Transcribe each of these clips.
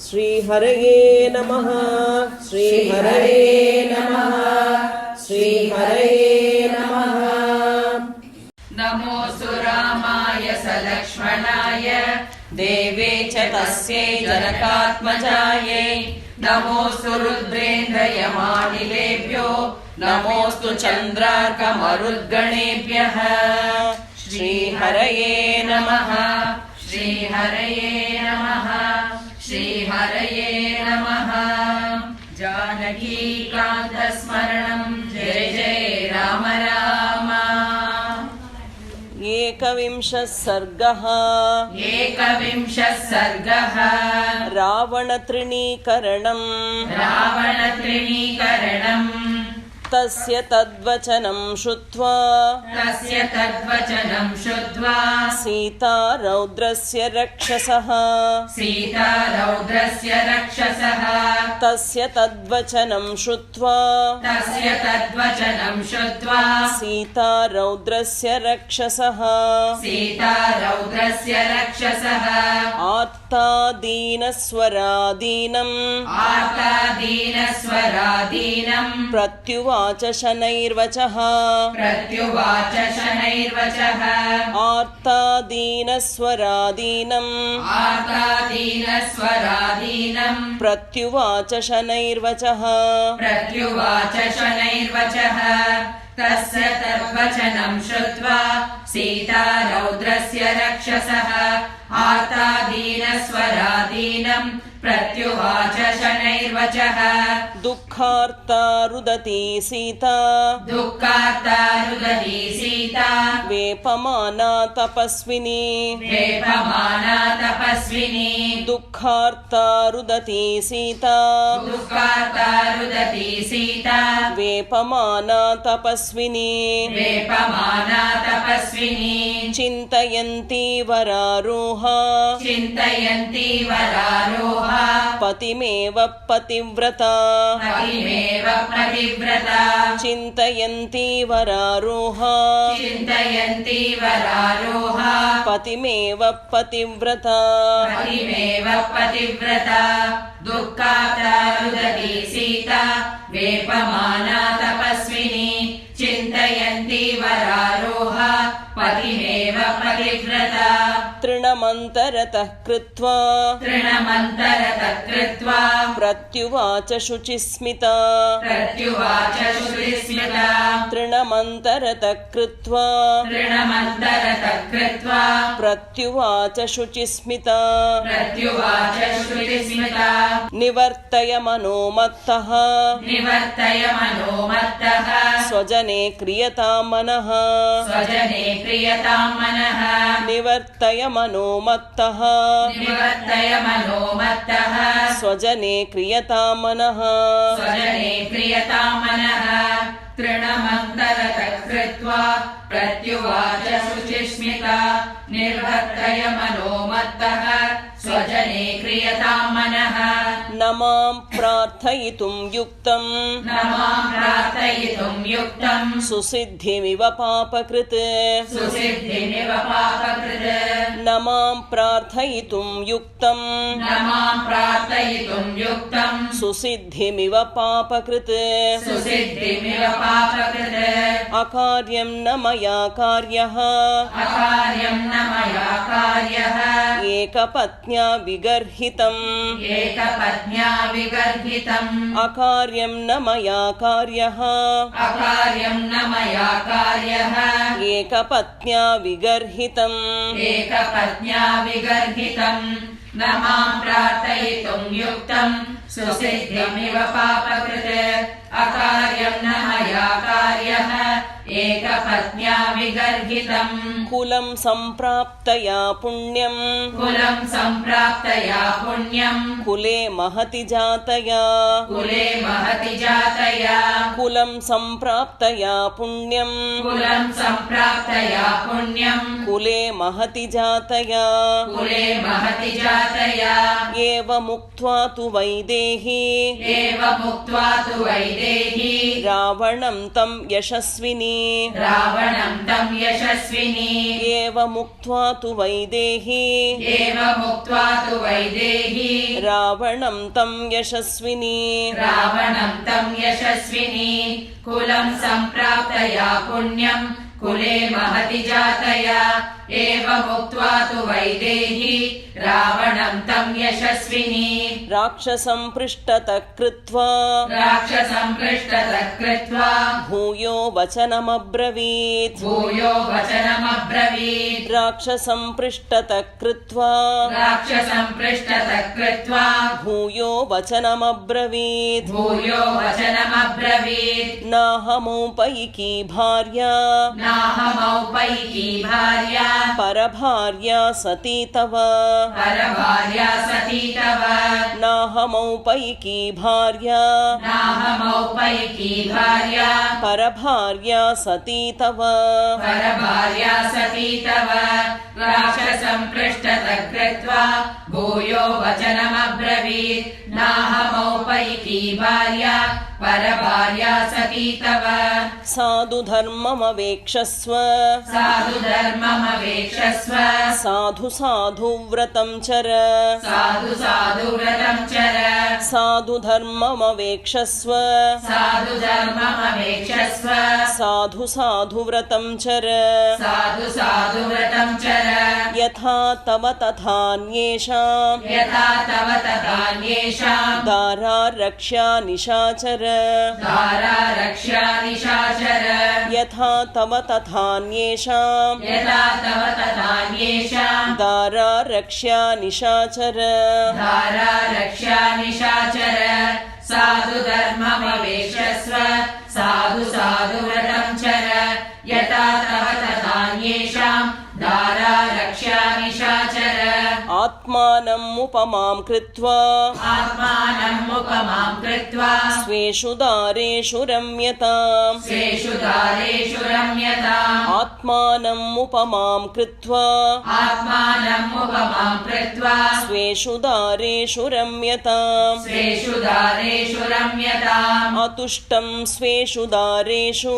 श्रीहरये नमः श्रीहरये नमः श्रीहरये नमः। नमोऽस्तु रामाय सलक्ष्मणाय देवे च तस्यै जनकात्मजायै। नमोऽस्तु रुद्रेन्द्रयमानिलेभ्यो नमोऽस्तु चन्द्रार्कमरुद्गणेभ्यः। श्रीहरये नमः श्रीहरये नमः श्रीहरये नमः। जानकीकान्तस्मरणं जय जय राम राम। एकविंशः सर्गः। एकविंशः सर्गः। रावणतृणीकरणम्। रावणतृणीकरणम्। तस्य तद्वचनं श्रुत्वा तस्य तद्वचनं श्रुत्वा सीता रौद्रस्य रक्षसः। सीता रौद्रस्य रक्षसः। तस्य तद्वचनं श्रुत्वा तस्य तद्वचनं श्रुत्वा सीता रौद्रस्य रक्षसः। सीता रौद्रस्य रक्षसः। आर्तादीनस्वरादीनम् आर्तादीनस्वरादीनं प्रत्युवाच शनैर्वचः। प्रत्युवाच शनैर्वचः। आर्तादीनस्वरादीनम् आर्तादीनस्वरादीनं प्रत्युवाच शनैर्वचः। प्रत्युवाच शनैर्वचः। तस्य तद्वचनं श्रुत्वा सीता रौद्रस्य रक्षसः। आर्तादीनस्वरादीनं प्रत्युवाच शनैर्वचः। दुःखार्ता रुदती सीता दुःखार्ता रुदती सीता वेपमाना तपस्विनी। वेपमाना तपस्विनी। दुःखार्ता रुदती सीता दुःखार्ता रुदती सीता वेपमाना तपस्विनी। वेपमाना तपस्विनी। चिन्तयन्ती वरारोहा चिन्तयन्ती वरारोहा पतिमेव पतिव्रता। पतिमेव पतिव्रता। चिन्तयन्ती वरारोहा चिन्तयन्ती वरारोहा पतिमेव पतिव्रता। पतिमेव पतिव्रता। दुःखार्ता रुदती सीता वेपमाना तपस्विनी। चिन्तयन्ती वरारोहा पतिमेव पतिव्रता। तृणमन्तरतः कृत्वा तृणमन्तरतः कृत्वा प्रत्युवाच शुचिस्मिता। प्रत्युवाच शुचिस्मिता। तृणमन्तरतः कृत्वा तृणमन्तरतः कृत्वा प्रत्युवाच शुचिस्मिता। प्रत्युवाच शुचिस्मिता। निवर्तय मनोमत्तः निवर्तय मनोमत्तः स्वजने क्रियतां मनः। स्वजने क्रियतां मनः। निवर्तय मनोमत्तः निवर्तय मनोमत्तः स्वजने क्रियतां मनः। स्वजने क्रियतां मनः। तृणमन्तरतः कृत्वा प्रत्युवाच शुचिस्मिता। निर्वर्तय मनोमत्तः स्वजने क्रियतां मनः। न मां प्रार्थयितुं युक्तं न मां प्रार्थयितुं युक्तं सुसिद्धिमिव पापकृत्। सुसिद्धिमिव पापकृत्। न मां प्रार्थयितुं युक्तं न मां प्रार्थयितुं युक्तं सुसिद्धिमिव पापकृत्। सुसिद्धिमिव पापकृत्। अकार्यं न मया कार्यः अकार्यं न मया कार्यः एकपत्न्या विगर्हितम्। एकपत्न्या विगर्हितम्। अकार्यं न मया कार्यः अकार्यं न मया कार्यः एकपत्न्या विगर्हितम्। एकपत्न्या विगर्हितम्। न मां प्रार्थयितुं युक्तं सुसिद्धिमिव पापकृत्। अकार्यं न मया कार्यः एकपत्न्या विगर्हितम्। कुलं सम्प्राप्तया पुण्यं कुलं सम्प्राप्तया पुण्यं कुले महति जातया। कुले महति जातया। कुलं सम्प्राप्तया पुण्यं कुलं सम्प्राप्तया पुण्यं कुले महति जातया। कुले महति जातया। एवमुक्त्वा तु वैदेही एवमुक्त्वा तु वैदेही वैदेही रावणं तं यशस्विनी रावणं तं यशस्विनी एवमुक्त्वा तु वैदेही एवमुक्त्वा तु वैदेही रावणं तं यशस्विनी रावणं तं यशस्विनी कुलं सम्प्राप्तया पुण्यं कुले महति जातया एवमुक्त्वा तु वैदेही रावणं तं यशस्विनी राक्षसं पृष्ठतः कृत्वा राक्षसं पृष्ठतः कृत्वा भूयो वचनमब्रवीत् भूयो वचनमब्रवीत् राक्षसं पृष्ठतः कृत्वा राक्षसं पृष्ठतः कृत्वा भूयो वचनमब्रवीत् भूयो वचनमब्रवीत् नाहमौपैकी भार्या नाहमौपैकी भार्या परभार्या सती तव परभार्या सती तव नाहमौपैकी भार्या नाहमौपैकी भार्या परभार्या सती तव परभार्या सती तव राक्षसं पृष्ठतः कृत्वा भूयो वचनमब्रवीत् नाहमौपैकी भार्या परभार्या सती तव साधु धर्ममवेक्षस्व साधु धर्ममवेक्षस्व साधु साधु व्रतं चर साधु साधु व्रतं चर साधु धर्ममवेक्षस्व साधु धर्ममवेक्षस्व साधु साधु व्रतं चर साधु साधु व्रतं चर यथा तव तथान्येषां यथा तव तथान्येषां दारा रक्ष्या निशाचर दारा रक्ष्या निशाचर यथा तव तथान्येषां यथा तव तथान्येषां दारा रक्ष्या निशाचर दारा रक्ष्या निशाचर साधु धर्ममवेक्षस्व साधु साधु व्रतं चर यथा तव तथान्येषां दारा रक्ष्या निशाचर आत्मानम् उपमां कृत्वा आत्मानम् उपमां कृत्वा स्वेषु दारेषु रम्यताम् स्वेषु दारेषु रम्यताम् आत्मानम् उपमां कृत्वा आत्मानम् उपमां कृत्वा स्वेषु दारेषु रम्यताम् स्वेषु दारेषु रम्यताम् अतुष्टं स्वेषु दारेषु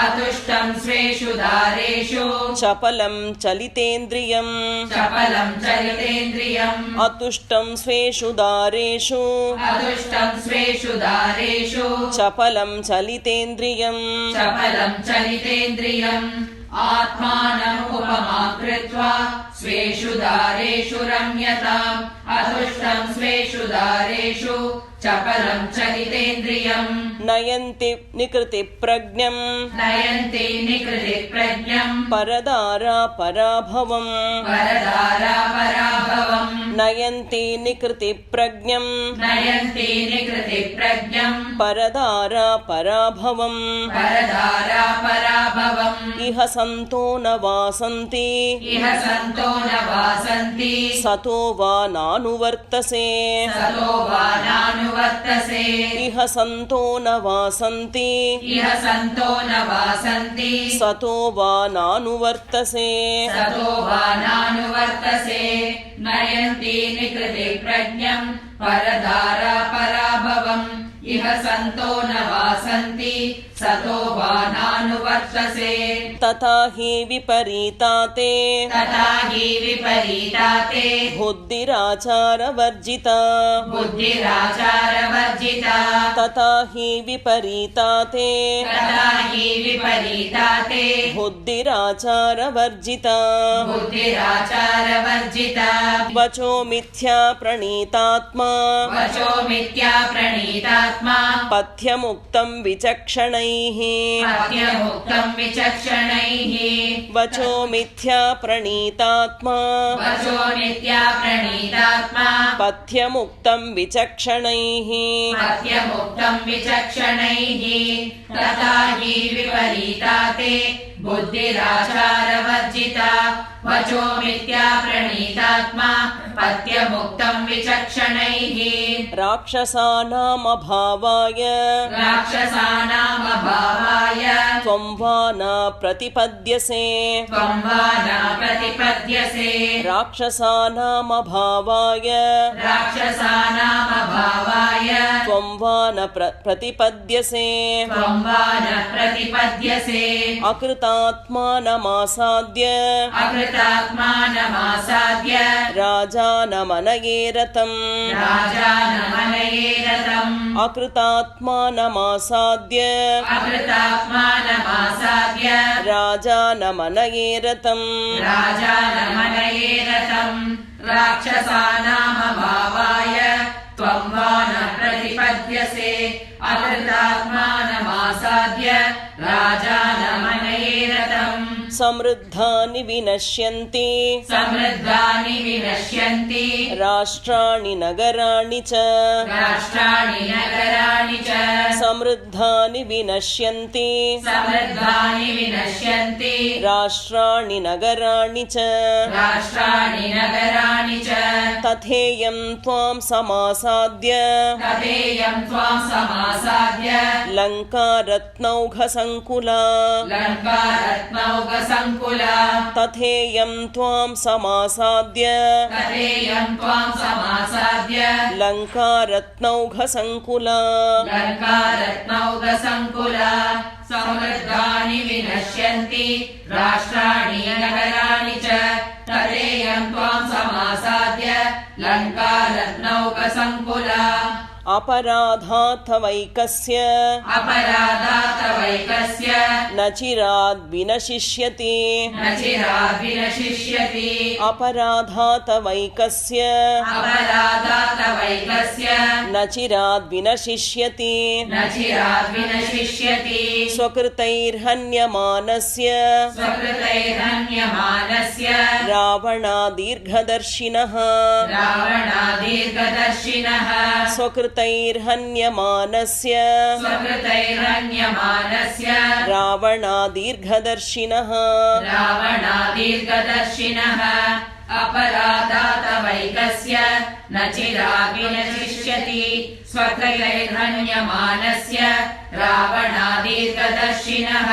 अतुष्टं स्वेषु दारेषु चपलं चलितेन्द्रियम् चपलं चलितेन्द्रियम् अतुष्टं स्वेषु दारेषु अतुष्टं स्वेषु दारेषु चपलं चलितेन्द्रियम् चपलं चलितेन्द्रियम् आत्मानम् उपमां कृत्वा स्वेषु दारेषु रम्यताम् अतुष्टं स्वेषु दारेषु चपलं चलितेन्द्रियम् नयन्ति निकृतिप्रज्ञम् नयन्ति निकृतिप्रज्ञम् परदारा पराभवम् परदारा पराभवम् नयन्ति निकृतिप्रज्ञम् नयन्ति निकृतिप्रज्ञम् परदारा पराभवम् परदारा पराभवम् इह सन्तो न वासन्ति इह सन्तो न वासन्ति सतो वा नानुवर्तसे सतो वा नानुवर्तसे इह सन्तो न वासन्ति इह सन्तो न वासन्ति सतो वा नानुवर्तसे सतो वा नानुवर्तसे नयन्ति निकृतिप्रज्ञम् परदारा पराभवम् इह सन्तो न वासन्ति सतो वा नानुवर्तसे तथा हि विपरीताते तथा हि विपरीताते बुद्धिराचारवर्जिता बुद्धिराचारवर्जिता तथा हि विपरीताते तथा हि विपरीताते बुद्धिराचारवर्जिता बुद्धिराचारवर्जिता वचो मिथ्या प्रणीतात्मा वचो मिथ्या प्रणीतात्मा पथ्यमुक्तं विचक्षणैः पथ्यमुक्तं विचक्षणैः वचो मिथ्या प्रणीतात्मा वचो मिथ्या प्रणीतात्मा पथ्यमुक्तं विचक्षणैः पथ्यमुक्तं विचक्षणैः तथा हि विपरीताते बुद्धिराचारवर्जिता वचो मिथ्या प्रणीतात्मा पथ्यमुक्तं विचक्षणैः राक्षसानामभावाय राक्षसानामभावाय त्वं वा न प्रतिपद्यसे त्वं वा न प्रतिपद्यसे राक्षसानामभावाय राक्षसानामभावाय त्वं वा न प्रतिपद्यसे त्वं वा न प्रतिपद्यसे अकृतात्मानमासाद्य अकृतात्मानमासाद्य राजानमनये रतम् राजानमनये रतम् अकृतात्मानमासाद्य अकृतात्मानमासाद्य राजानमनये रतम् राजानमनये रतम् राक्षसानामभावाय त्वं वा न प्रतिपद्यसे अकृतात्मानमासाद्य राजानमनये रतम् समृद्धानि विनश्यन्ति समृद्धानि विनश्यन्ति राष्ट्राणि नगराणि च राष्ट्राणि नगराणि च समृद्धानि विनश्यन्ति समृद्धानि विनश्यन्ति राष्ट्राणि नगराणि च राष्ट्राणि नगराणि च तथेयं त्वां समासाद्य तथेयं त्वां समासाद्य लङ्का रत्नौघसङ्कुला लङ्कारत्नौघसङ्कुला तथेयं त्वां समासाद्य तथेयं त्वां समासाद्य लङ्का रत्नौघसङ्कुला लङ्कारत्नौघसङ्कुला समृद्धानि विनश्यन्ति राष्ट्राणि नगराणि च तथेयं त्वां समासाद्य लङ्कारत्नौघसङ्कुला अपराधार्थवैकस्य अपराधार्थवैकस्य न चिराद्विनशिष्यति न चिराद्विनशिष्यति अपराधार्थवैकस्य अपराधार्थवैकस्य न चिराद्विनशिष्यति न चिराद्विनशिष्यति स्वकृतैर्हन्यमानस्य स्वकृतैर्हन्यमानस्य रावणादीर्घदर्शिनः रावणादीर्घदर्शिनः स्वकृतैर्हन्यमानस्य स्वकृतैर्हन्यमानस्य रावणादीर्घदर्शिनः रावणादीर्घदर्शिनः अपराधातवैकस्य न चिराद्विनशिष्यति स्वकृतैर्हन्यमानस्य रावणादीर्घदर्शिनः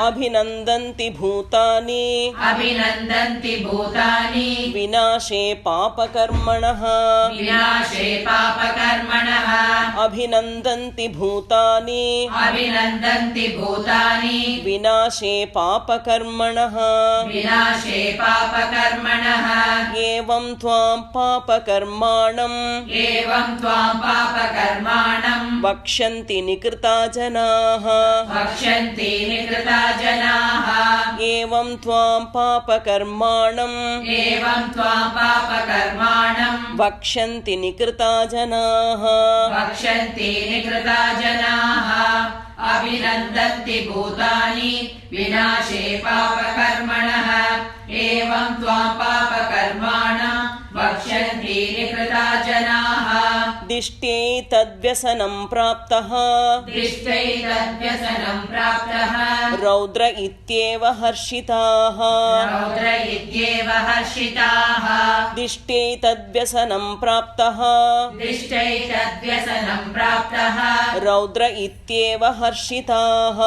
अभिनन्दन्ति भूतानि अभिनन्दन्ति भूतानि विनाशे पापकर्मणः विनाशे पापकर्मणः अभिनन्दन्ति भूतानि अभिनन्दन्ति भूतानि विनाशे पापकर्मणः विनाशे पापकर्मणः एवं त्वां पापकर्माणम् एवं त्वां पापकर्माणं वक्ष्यन्ति निकृता जनाः वक्ष्यन्ति निकृता जनाः एवं त्वां पापकर्माणम् एवं त्वां पापकर्माणं वक्ष्यन्ति निकृता जनाः वक्ष्यन्ति निकृता जनाः अभिनन्दन्ति भूतानि विनाशे पापकर्मणः एवं त्वां पापकर्माणं वक्ष्यन्ति निकृता जनाः दिष्ट्यै तद्व्यसनं प्राप्तः दृष्टैतद्व्यसनं प्राप्तः रौद्र इत्येव हर्षिताः रौद्र इत्येव हर्षिताः दिष्ट्यै तद्व्यसनं प्राप्तः दृष्टैतद्व्यसनं प्राप्तः रौद्र इत्येव हर्षिताः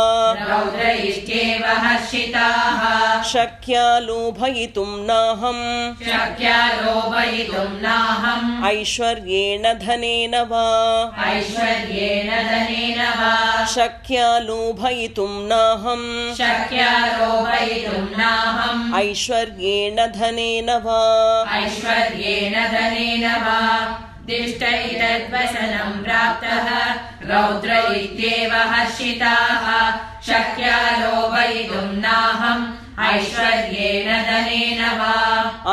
रौद्र इत्येव हर्षिताः शक्या लोभयितुं नाहम् शक्या लोभयितुं नाहम् ऐश्वर्येण धनेन वा ऐश्वर्येण धनेन वा शक्या लोभयितुं नाहम् शक्या लोभयितुं नाहम् ऐश्वर्येण धनेन वा ऐश्वर्येण धनेन वा दिष्टैतद्वसनं प्राप्तः रौद्र इत्येव हर्षिताः शक्या लोभयितुं नाहम् ऐश्वर्येण धनेन वा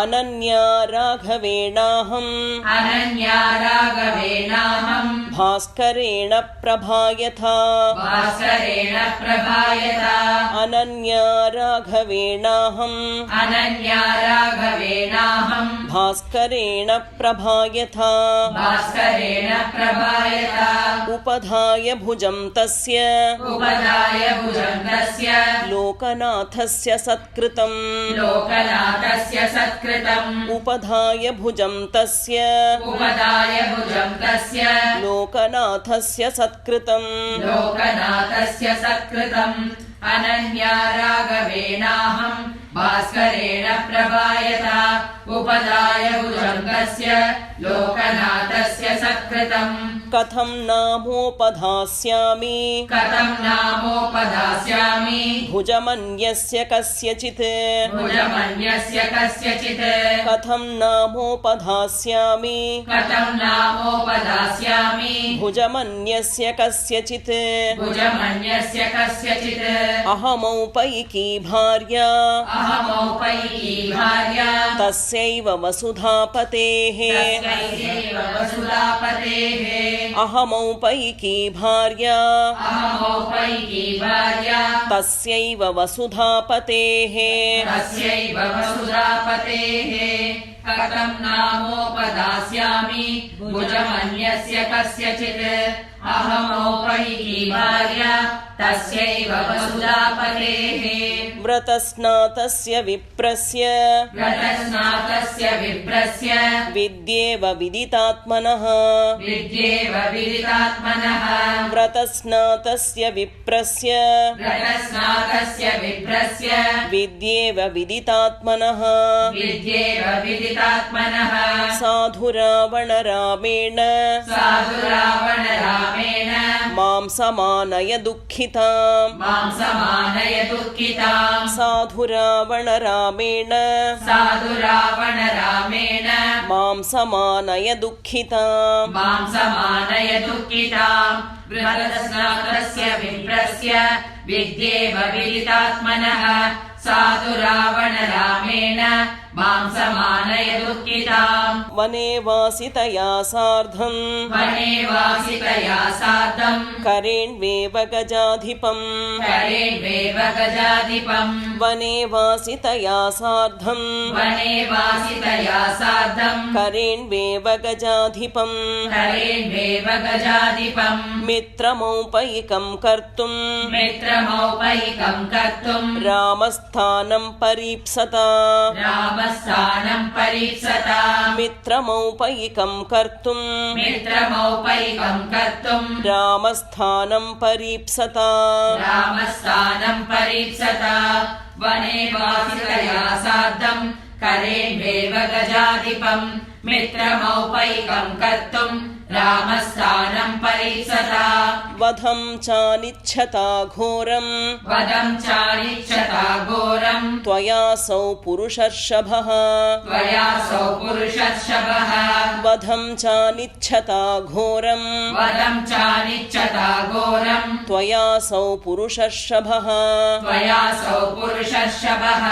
अनन्या राघवेणाहम् अनन्या राघवेणाहम् भास्करेण प्रभायथा भास्करेण प्रभायता अनन्या राघवेणाहम् अनन्या राघवेणाहम् भास्करेण प्रभायथा भास्करेण प्रभायता उपधाय भुजं तस्य उपदाय भुजङ्गस्य लोकनाथस्य सत्कृतम् लोकनाथस्य सत्कृतम् उपधाय भुजं तस्य उपदाय भुजङ्गस्य लोकनाथस्य सत्कृतम् लोकनाथस्य सत्कृतम् अनन्या राघवेणाहम् भास्करेण प्रभायत उपधाय भुजं तस्य लोकनाथस्य सत्कृतम् कथं नामोपधास्यामि कथं नामोपधास्यामि भुजमन्यस्य कस्यचित् भुजमन्यस्य कस्यचित् कथं नामोपधास्यामि कथं नामोपधास्यामि भुजमन्यस्य कस्यचित् भुजमन्यस्य कस्यचित् अहमौपैकी भार्या अहमौपैकी भार्या तस्यैव वसुधापतेः तस्यैव वसुधापतेः अहमौपैकी भार्या अहमौपैकी भार्या तस्यैव वसुधापतेः तस्यैव वसुधापतेः कथं नामोपदास्यामि भुजमन्यस्य कस्यचित् अहमौपैकी भार्या तस्यैव वसुधापतेः व्रतस्नातस्य विप्रस्य व्रतस्नातस्य विप्रस्य विद्येव विदितात्मनः विद्येव विदितात्मनः व्रतस्नातस्य विप्रस्य व्रतस्नातस्य विप्रस्य विद्येव विदितात्मनः विद्येव विदितात्मनः साधुरावणरामेण साधुरावणरामेण मां समानय दुःखिताम् मां समानय दुःखिताम् साधुरावणरामेण साधुरावणरामेण मां समानय दुःखिताम् मां समानय दुःखिताम् व्रतस्नातस्य विप्रस्य विद्येव विदितात्मनः साधुरावणरामेण मां समानय दुःखिताम् वने वासितया सार्धम् वने वासितया सार्धम् करेण्वेव गजाधिपम् करेण्वेव गजाधिपम् वने वासितया सार्धम् वने वासितया सार्धम् करेण्वेव गजाधिपम् करेण्वेव गजाधिपम् मित्रमौपैकं कर्तुम् मित्रमौपैकं कर्तुम् रामस्थानं परीप्सता रामस्थानं परीप्सता मित्रमौपैकं कर्तुम् मित्रमौपैकं कर्तुम् रामस्थानं परीप्सता रामस्थानं परीप्सता वने वासितया सार्धम् करेण्वेव गजाधिपम् मित्रमौपैकं कर्तुम् रामस्थानं परीप्सता वधं चानिच्छता घोरम् वदं चानिच्छता घोरम् त्वयासौ पुरुषर्षभः त्वयासौ पुरुषर्षभः वधं चानिच्छता घोरम् वदं चानिच्छता घोरम् त्वयासौ पुरुषर्षभः त्वयासौ पुरुषर्षभः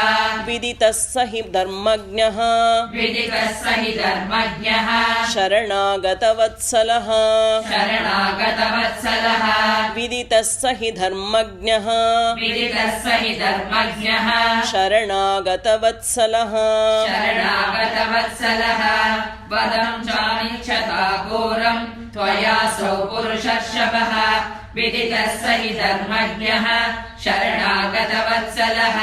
विदितः स हि धर्मज्ञः विदितः स हि धर्मज्ञः शरणागतवत्सलः शरणागतवत्सलः विदितः स हि धर्मज्ञः विदितः स हि धर्मज्ञः शरणागतवत्सलः शरणागतवत्सलः वदं चानिच्छता घोरम् त्वयासौ पुरुषर्षभः विदितः स हि धर्मज्ञः शरणागतवत्सलः